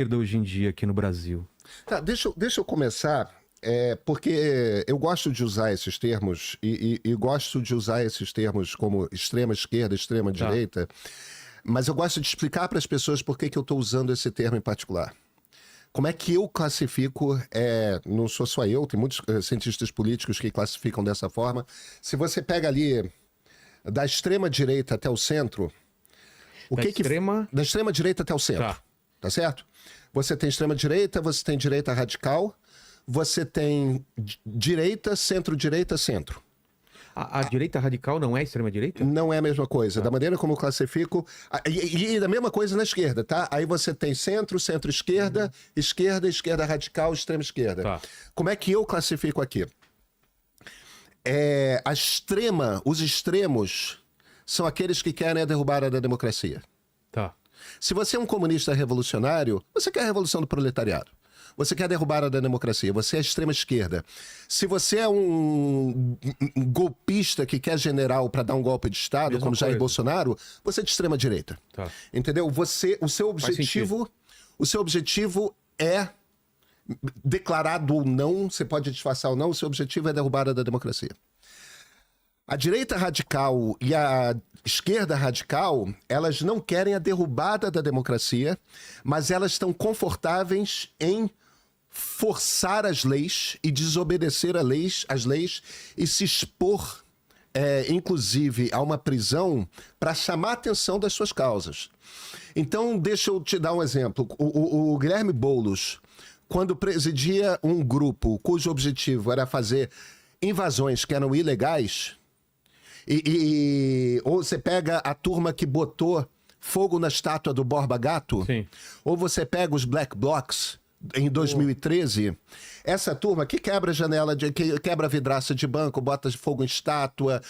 esquerda hoje em dia aqui no Brasil? Tá, deixa eu começar, porque eu gosto de usar esses termos e gosto de usar esses termos como extrema esquerda, extrema direita, mas eu gosto de explicar para as pessoas por que eu estou usando esse termo em particular. Como é que eu classifico, não sou só eu, tem muitos cientistas políticos que classificam dessa forma. Se você pega ali da extrema direita até o centro, da extrema direita até o centro, tá certo? Você tem extrema direita, você tem direita radical, você tem direita, centro-direita, centro. A direita radical não é extrema-direita? Não é a mesma coisa. Da maneira como eu classifico... E da mesma coisa na esquerda, tá? Aí você tem centro, centro-esquerda, esquerda, esquerda radical, extrema-esquerda. Tá. Como é que eu classifico aqui? Os extremos são aqueles que querem a derrubada da democracia. Tá. Se você é um comunista revolucionário, você quer a revolução do proletariado. Você quer a derrubada da democracia, você é a extrema esquerda. Se você é um golpista que quer general para dar um golpe de Estado, como Jair Bolsonaro, você é de extrema direita. Tá. Entendeu? O seu objetivo é declarado ou não, você pode disfarçar ou não, o seu objetivo é a derrubada da democracia. A direita radical e a esquerda radical, elas não querem a derrubada da democracia, mas elas estão confortáveis em forçar as leis e desobedecer às leis e se expor, inclusive, a uma prisão para chamar a atenção das suas causas. Então, deixa eu te dar um exemplo. O Guilherme Boulos, quando presidia um grupo cujo objetivo era fazer invasões que eram ilegais... ou você pega a turma que botou fogo na estátua do Borba Gato, sim, ou você pega os Black Blocs em 2013, essa turma que quebra janela, que quebra vidraça de banco, bota fogo em estátua,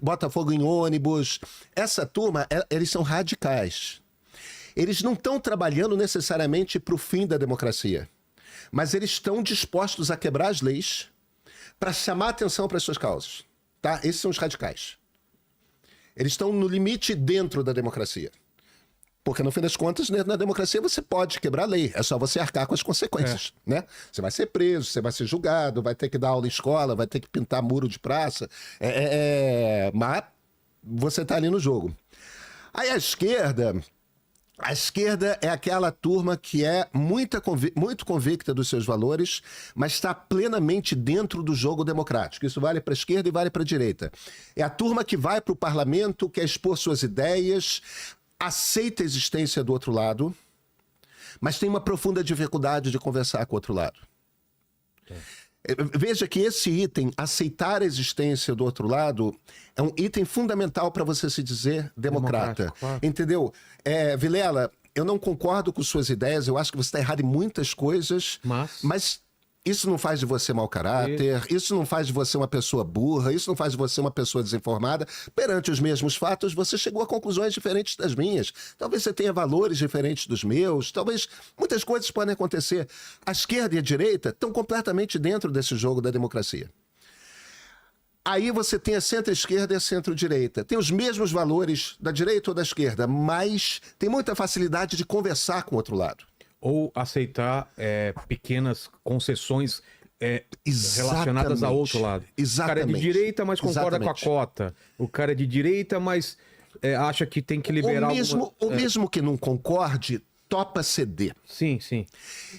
bota fogo em ônibus, essa turma, eles são radicais. Eles não estão trabalhando necessariamente para o fim da democracia, mas eles estão dispostos a quebrar as leis para chamar atenção para as suas causas, tá? Esses são os radicais. Eles estão no limite dentro da democracia. Porque, no fim das contas, na democracia você pode quebrar a lei. É só você arcar com as consequências, né? Você vai ser preso, você vai ser julgado, vai ter que dar aula em escola, vai ter que pintar muro de praça. Mas você tá ali no jogo. Aí a esquerda é aquela turma que é muito convicta dos seus valores, mas está plenamente dentro do jogo democrático. Isso vale para a esquerda e vale para a direita. É a turma que vai para o parlamento, quer expor suas ideias, aceita a existência do outro lado, mas tem uma profunda dificuldade de conversar com o outro lado. Veja que esse item, aceitar a existência do outro lado, é um item fundamental para você se dizer democrata. Claro. Entendeu? Vilela, eu não concordo com suas ideias, eu acho que você está errado em muitas coisas, mas isso não faz de você mau caráter, isso não faz de você uma pessoa burra, isso não faz de você uma pessoa desinformada. Perante os mesmos fatos, você chegou a conclusões diferentes das minhas. Talvez você tenha valores diferentes dos meus, talvez muitas coisas podem acontecer. A esquerda e a direita estão completamente dentro desse jogo da democracia. Aí você tem a centro-esquerda e a centro-direita. Tem os mesmos valores da direita ou da esquerda, mas tem muita facilidade de conversar com o outro lado. Ou aceitar pequenas concessões relacionadas ao outro lado. Exatamente. O cara é de direita, mas concorda com a cota. O cara é de direita, mas acha que tem que liberar... O mesmo que não concorde, topa ceder. Sim, sim.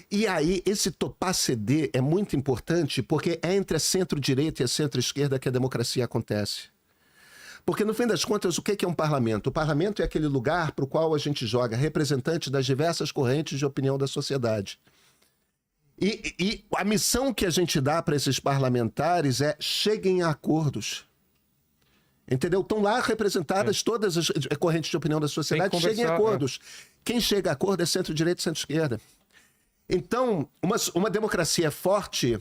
E aí, esse topar ceder é muito importante porque é entre a centro-direita e a centro-esquerda que a democracia acontece. Porque, no fim das contas, o que é um parlamento? O parlamento é aquele lugar para o qual a gente joga representantes das diversas correntes de opinião da sociedade. E a missão que a gente dá para esses parlamentares é cheguem a acordos. Entendeu? Estão lá representadas todas as correntes de opinião da sociedade, cheguem a acordos. Quem chega a acordo é centro-direita e centro-esquerda. Então, uma democracia é forte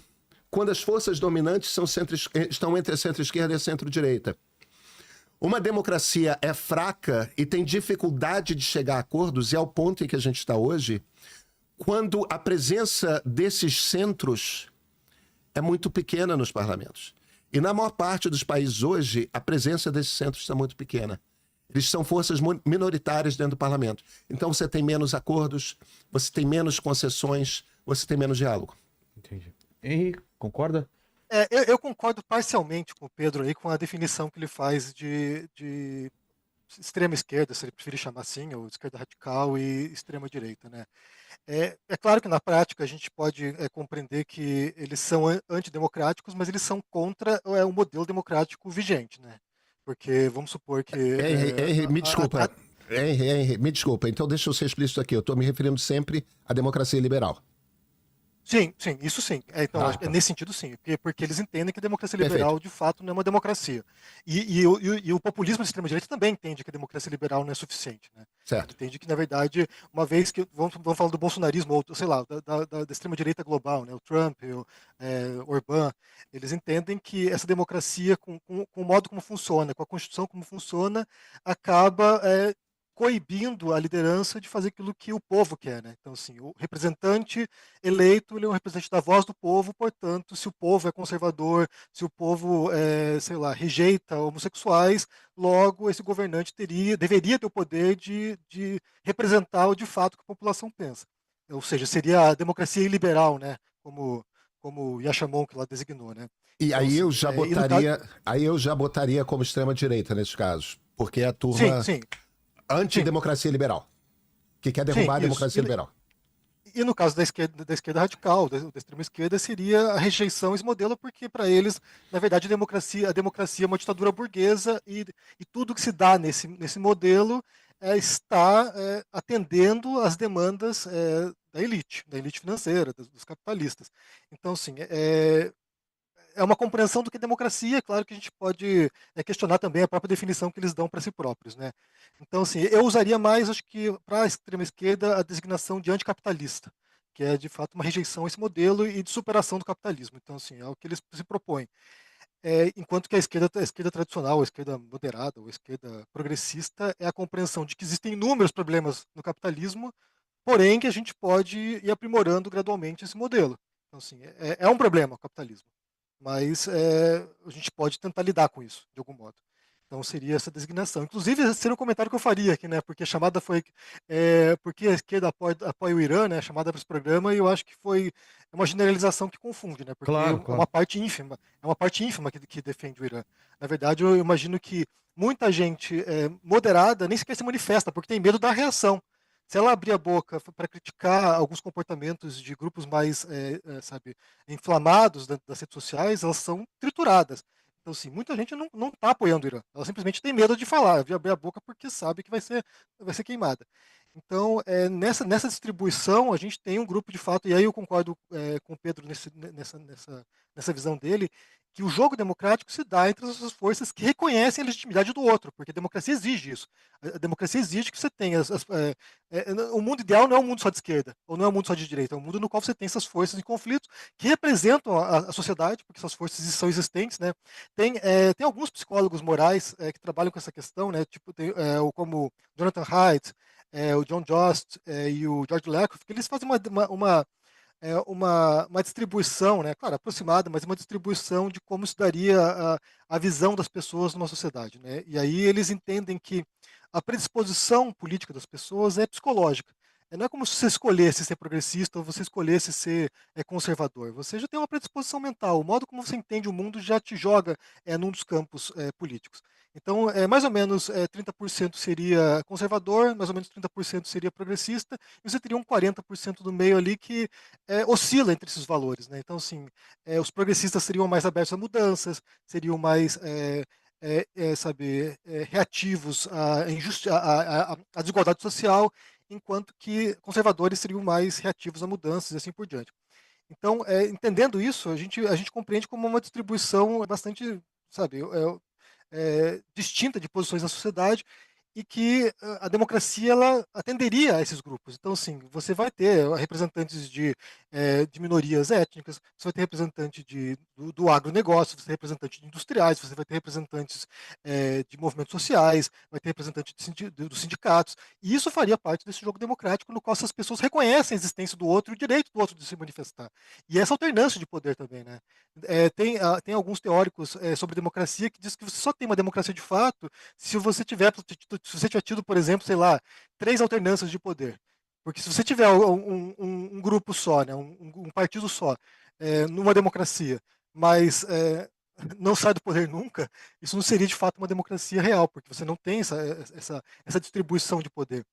quando as forças dominantes estão entre a centro-esquerda e a centro-direita. Uma democracia é fraca e tem dificuldade de chegar a acordos, e é o ponto em que a gente está hoje, quando a presença desses centros é muito pequena nos parlamentos. E na maior parte dos países hoje, a presença desses centros está muito pequena. Eles são forças minoritárias dentro do parlamento. Então você tem menos acordos, você tem menos concessões, você tem menos diálogo. Entendi. Henrique, concorda? Eu concordo parcialmente com o Pedro aí, com a definição que ele faz de extrema esquerda, se ele preferir chamar assim, ou esquerda radical e extrema direita, né? É claro que na prática a gente pode compreender que eles são antidemocráticos, mas eles são contra o modelo democrático vigente, né? Porque vamos supor que... Henry, me desculpa. Henry, me desculpa. Então deixa eu ser explícito aqui. Eu estou me referindo sempre à democracia liberal. Sim, isso sim. Então, acho que nesse sentido, sim. Porque eles entendem que a democracia liberal, de fato, não é uma democracia. E o populismo de extrema-direita também entende que a democracia liberal não é suficiente. Né? Certo. Entende que, na verdade, uma vez que... Vamos falar do bolsonarismo, ou, sei lá, da extrema-direita global, né? O Trump, o Orbán, eles entendem que essa democracia, com o modo como funciona, com a Constituição como funciona, acaba... coibindo a liderança de fazer aquilo que o povo quer, né? Então, assim, o representante eleito, ele é um representante da voz do povo, portanto, se o povo é conservador, se o povo, sei lá, rejeita homossexuais, logo esse governante deveria ter o poder de representar de fato o que a população pensa. Ou seja, seria a democracia iliberal, né? Como Yashamon que lá designou, né? E então, aí assim, eu já botaria como extrema direita nesses casos, porque é a turma sim. antidemocracia liberal, que quer derrubar a democracia liberal. E no caso da esquerda radical, da extrema esquerda, seria a rejeição a esse modelo, porque para eles, na verdade, a democracia é uma ditadura burguesa e tudo que se dá nesse modelo está atendendo às demandas da elite financeira, dos capitalistas. Então, assim, é uma compreensão do que é democracia. Claro que a gente pode questionar também a própria definição que eles dão para si próprios, né? Então, assim, eu usaria mais, acho que, para a extrema esquerda, a designação de anticapitalista, que é, de fato, uma rejeição a esse modelo e de superação do capitalismo. Então, assim, é o que eles se propõem. Enquanto que a esquerda tradicional, a esquerda moderada, ou a esquerda progressista, é a compreensão de que existem inúmeros problemas no capitalismo, porém que a gente pode ir aprimorando gradualmente esse modelo. Então, assim, é um problema o capitalismo, mas a gente pode tentar lidar com isso, de algum modo. Então seria essa designação. Inclusive, esse seria um comentário que eu faria aqui, né? Porque a chamada foi... porque a esquerda apoia o Irã, né? A chamada para esse programa, e eu acho que foi uma generalização que confunde, né? Porque Claro. é uma parte ínfima que defende o Irã. Na verdade, eu imagino que muita gente moderada nem sequer se manifesta, porque tem medo da reação. Se ela abrir a boca para criticar alguns comportamentos de grupos mais, sabe, inflamados das redes sociais, elas são trituradas. Então, assim, muita gente não está apoiando o Irã. Ela simplesmente tem medo de falar, de abrir a boca porque sabe que vai ser queimada. Então, nessa distribuição, a gente tem um grupo de fato, e aí eu concordo com o Pedro nessa visão dele, que o jogo democrático se dá entre essas forças que reconhecem a legitimidade do outro, porque a democracia exige isso. A democracia exige que você tenha o mundo ideal não é um mundo só de esquerda, ou não é um mundo só de direita, é um mundo no qual você tem essas forças em conflitos que representam a sociedade, porque essas forças são existentes, né? Tem alguns psicólogos morais que trabalham com essa questão, né? Tipo, como Jonathan Haidt, o John Jost e o George Lakoff, que eles fazem uma distribuição, né? Claro, aproximada, mas uma distribuição de como se daria a visão das pessoas numa sociedade, né? E aí eles entendem que a predisposição política das pessoas é psicológica. Não é como se você escolhesse ser progressista ou você escolhesse ser conservador. Você já tem uma predisposição mental. O modo como você entende o mundo já te joga num dos campos políticos. Então, mais ou menos 30% seria conservador, mais ou menos 30% seria progressista, e você teria um 40% do meio ali que oscila entre esses valores. Né? Então, assim, os progressistas seriam mais abertos a mudanças, seriam mais sabe, reativos à desigualdade social, enquanto que conservadores seriam mais reativos a mudanças e assim por diante. Então, entendendo isso, a gente compreende como uma distribuição bastante, sabe, distinta de posições na sociedade, e que a democracia ela atenderia a esses grupos. Então, assim, você vai ter representantes de minorias étnicas, você vai ter representante do agronegócio, você vai ter representante de industriais, você vai ter representantes de movimentos sociais, vai ter representante dos sindicatos, e isso faria parte desse jogo democrático no qual essas pessoas reconhecem a existência do outro e o direito do outro de se manifestar. E essa alternância de poder também, né? Tem alguns teóricos sobre democracia que diz que você só tem uma democracia de fato se você tiver tido, por exemplo, sei lá, 3 alternâncias de poder. Porque se você tiver um grupo só, né, um partido só, numa democracia, mas não sai do poder nunca, isso não seria de fato uma democracia real, porque você não tem essa distribuição de poder.